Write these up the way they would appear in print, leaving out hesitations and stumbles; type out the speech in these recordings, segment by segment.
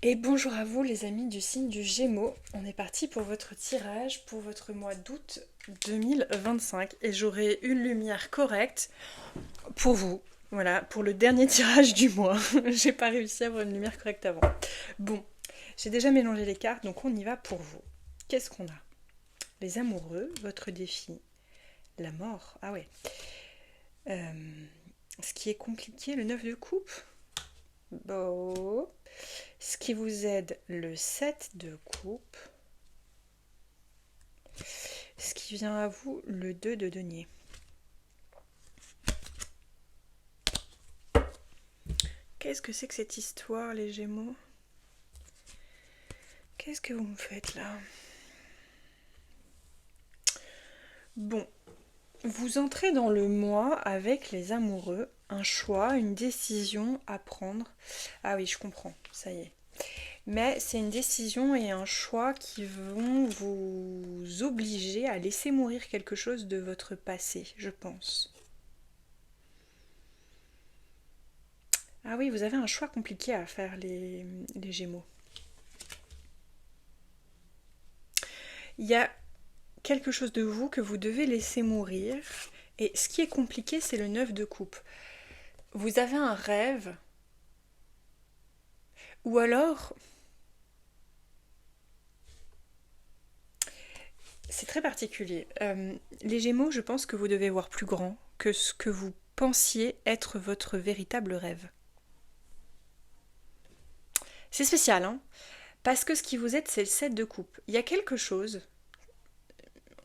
Et bonjour à vous les amis du signe du Gémeaux. On est parti pour votre tirage pour votre mois d'août 2025 et j'aurai une lumière correcte pour vous. Voilà, pour le dernier tirage du mois. J'ai pas réussi à avoir une lumière correcte avant. Bon, j'ai déjà mélangé les cartes, donc on y va pour vous. Qu'est-ce qu'on a? Les amoureux, votre défi, la mort. Ah ouais. Euh, Ce qui est compliqué, le 9 de coupe. Bon. Ce qui vous aide, le 7 de coupe. Ce qui vient à vous, le 2 de denier. Qu'est-ce que c'est que cette histoire, les Gémeaux? Qu'est-ce que vous me faites là? Bon, vous entrez dans le mois avec les amoureux, un choix, une décision à prendre. Ah oui, je comprends, ça y est. Mais c'est une décision et un choix qui vont vous obliger à laisser mourir quelque chose de votre passé, je pense. Ah oui, vous avez un choix compliqué à faire, les Gémeaux. Il y a quelque chose de vous que vous devez laisser mourir. Et ce qui est compliqué, c'est le 9 de coupe. Vous avez un rêve, ou alors, c'est très particulier. Les Gémeaux, je pense que vous devez voir plus grand que ce que vous pensiez être votre véritable rêve. C'est spécial, hein? Parce que ce qui vous aide, c'est le 7 de coupe. Il y a quelque chose.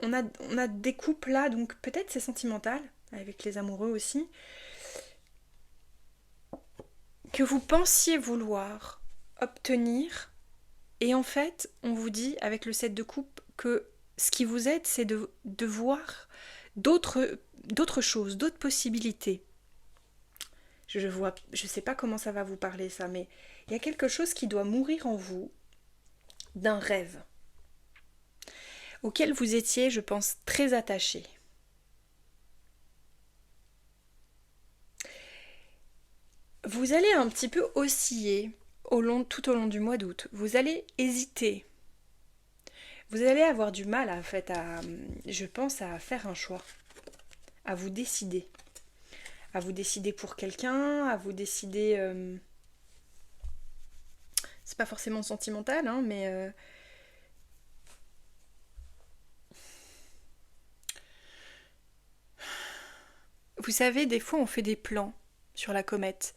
On a des coupes là, donc peut-être c'est sentimental, avec les amoureux aussi, que vous pensiez vouloir obtenir. Et en fait, on vous dit avec le 7 de coupe que ce qui vous aide, c'est de voir d'autres choses, d'autres possibilités. Je sais pas comment ça va vous parler ça, mais il y a quelque chose qui doit mourir en vous d'un rêve auquel vous étiez, je pense, très attaché. Vous allez un petit peu osciller tout au long du mois d'août. Vous allez hésiter. Vous allez avoir du mal en fait je pense, à faire un choix, à vous décider. À vous décider pour quelqu'un, à vous décider. C'est pas forcément sentimental, hein, mais vous savez, des fois on fait des plans sur la comète.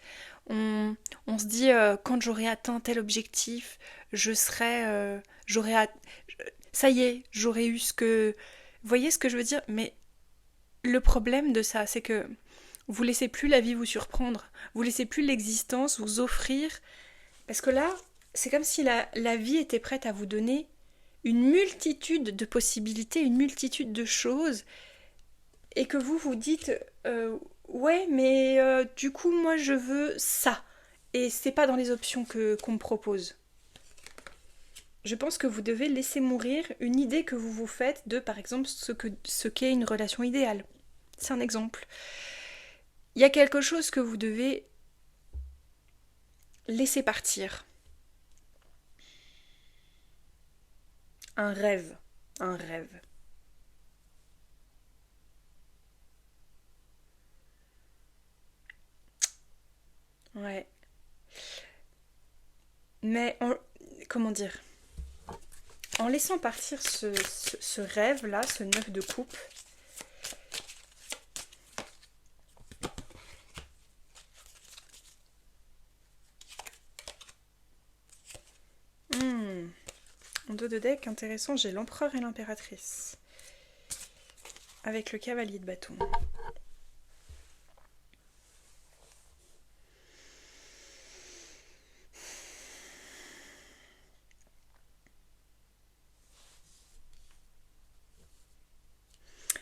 On se dit quand j'aurai atteint tel objectif, je serai, ça y est, j'aurai eu ce que. Vous voyez ce que je veux dire? Mais le problème de ça, c'est que vous laissez plus la vie vous surprendre, vous laissez plus l'existence vous offrir, parce que là, c'est comme si la vie était prête à vous donner une multitude de possibilités, une multitude de choses, et que vous vous dites ouais, mais du coup, moi je veux ça, et c'est pas dans les options qu'on me propose. Je pense que vous devez laisser mourir une idée que vous vous faites de, par exemple, ce qu'est une relation idéale. C'est un exemple. Il y a quelque chose que vous devez laisser partir. Un rêve. Un rêve. Ouais. Mais comment dire? En laissant partir ce rêve-là, ce 9 de coupe, en dos de deck, intéressant, j'ai l'empereur et l'impératrice. Avec le cavalier de bâton.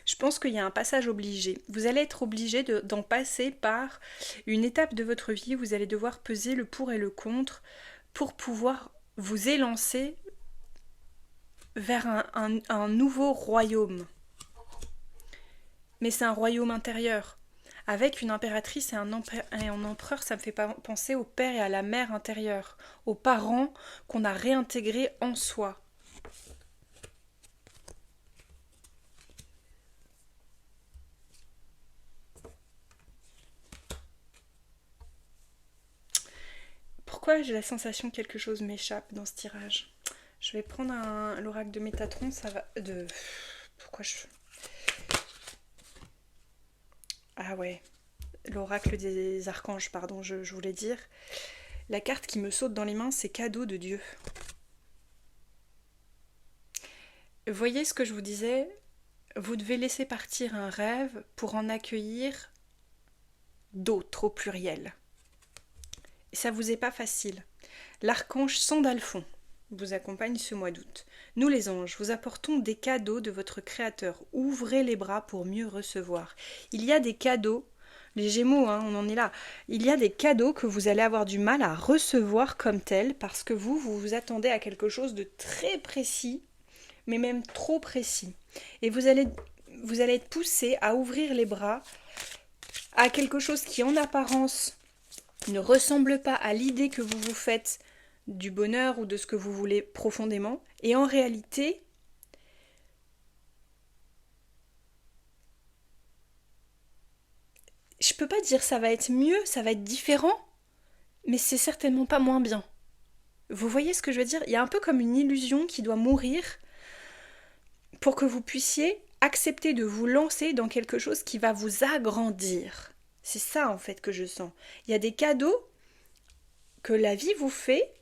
Je pense qu'il y a un passage obligé. Vous allez être obligé d'en passer par une étape de votre vie. Vous allez devoir peser le pour et le contre pour pouvoir vous élancer vers un nouveau royaume. Mais c'est un royaume intérieur. Avec une impératrice et un empereur, ça me fait penser au père et à la mère intérieure, aux parents qu'on a réintégrés en soi. Pourquoi j'ai la sensation que quelque chose m'échappe dans ce tirage? Je vais prendre l'oracle de Métatron, ça va... Pourquoi je... Ah ouais, l'oracle des archanges, pardon, je voulais dire. La carte qui me saute dans les mains, c'est cadeau de Dieu. Voyez ce que je vous disais? Vous devez laisser partir un rêve pour en accueillir d'autres au pluriel. Et ça vous est pas facile. L'archange Sandalphon vous accompagne ce mois d'août. Nous les anges, vous apportons des cadeaux de votre Créateur. Ouvrez les bras pour mieux recevoir. Il y a des cadeaux, les Gémeaux, on en est là. Il y a des cadeaux que vous allez avoir du mal à recevoir comme tels parce que vous vous attendez à quelque chose de très précis, mais même trop précis. Et vous allez être poussé à ouvrir les bras à quelque chose qui en apparence ne ressemble pas à l'idée que vous vous faites du bonheur ou de ce que vous voulez profondément. Et en réalité, je peux pas dire ça va être mieux, ça va être différent, mais c'est certainement pas moins bien. Vous voyez ce que je veux dire? Il y a un peu comme une illusion qui doit mourir pour que vous puissiez accepter de vous lancer dans quelque chose qui va vous agrandir. C'est ça en fait que je sens. Il y a des cadeaux que la vie vous fait.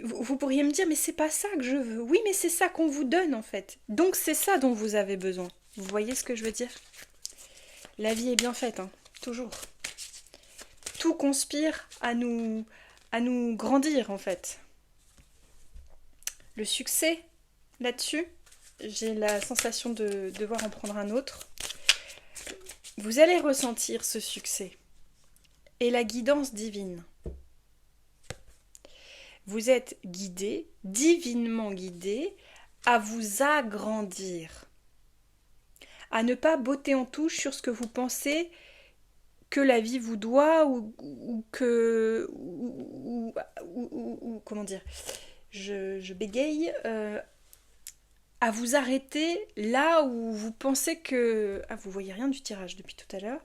Vous pourriez me dire mais c'est pas ça que je veux. Oui mais c'est ça qu'on vous donne en fait. Donc c'est ça dont vous avez besoin. Vous voyez ce que je veux dire? La vie est bien faite, toujours. Tout conspire à nous grandir en fait. Le succès là-dessus, j'ai la sensation de devoir en prendre un autre. Vous allez ressentir ce succès et la guidance divine. Vous êtes guidé, divinement guidé, à vous agrandir, à ne pas botter en touche sur ce que vous pensez que la vie vous doit ou que... comment dire, je bégaye, à vous arrêter là où vous pensez que... Ah, vous voyez rien du tirage depuis tout à l'heure.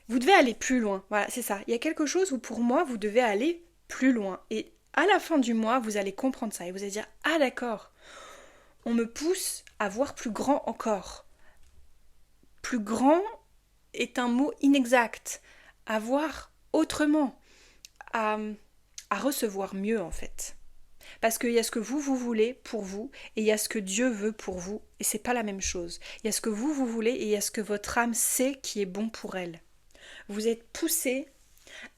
Vous devez aller plus loin. Voilà, c'est ça. Il y a quelque chose où pour moi, vous devez aller plus loin. Et à la fin du mois, vous allez comprendre ça et vous allez dire « Ah d'accord, on me pousse à voir plus grand encore. » Plus grand est un mot inexact. À voir autrement. À recevoir mieux en fait. Parce qu'il y a ce que vous voulez pour vous et il y a ce que Dieu veut pour vous et c'est pas la même chose. Il y a ce que vous voulez et il y a ce que votre âme sait qui est bon pour elle. Vous êtes poussé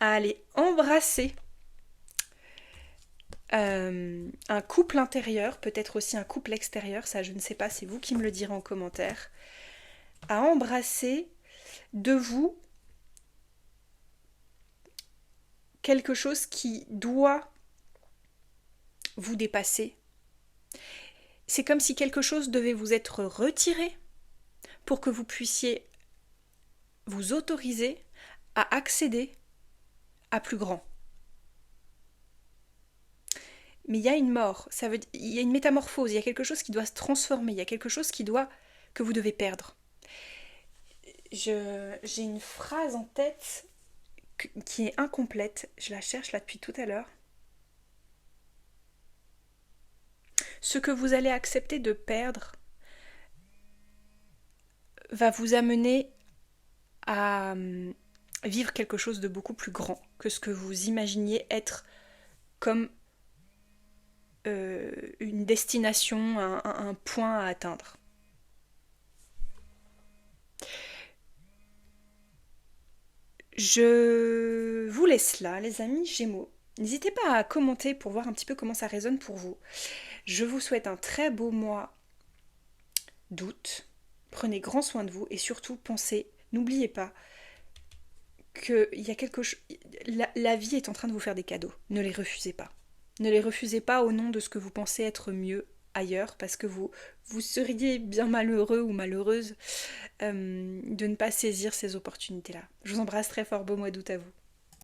à aller embrasser un couple intérieur, peut-être aussi un couple extérieur, ça je ne sais pas, c'est vous qui me le direz en commentaire, à embrasser de vous quelque chose qui doit vous dépasser. C'est comme si quelque chose devait vous être retiré pour que vous puissiez vous autoriser à accéder à plus grand. Mais il y a une mort, il y a une métamorphose, il y a quelque chose qui doit se transformer, il y a quelque chose que vous devez perdre. J'ai une phrase en tête qui est incomplète, je la cherche là depuis tout à l'heure. Ce que vous allez accepter de perdre va vous amener à vivre quelque chose de beaucoup plus grand que ce que vous imaginiez être comme une destination, un point à atteindre. Je vous laisse là, les amis Gémeaux. N'hésitez pas à commenter pour voir un petit peu comment ça résonne pour vous. Je vous souhaite un très beau mois d'août. Prenez grand soin de vous et surtout pensez, n'oubliez pas que y a quelque chose. La vie est en train de vous faire des cadeaux. Ne les refusez pas. Ne les refusez pas au nom de ce que vous pensez être mieux ailleurs parce que vous seriez bien malheureux ou malheureuse de ne pas saisir ces opportunités-là. Je vous embrasse très fort, beau mois d'août à vous.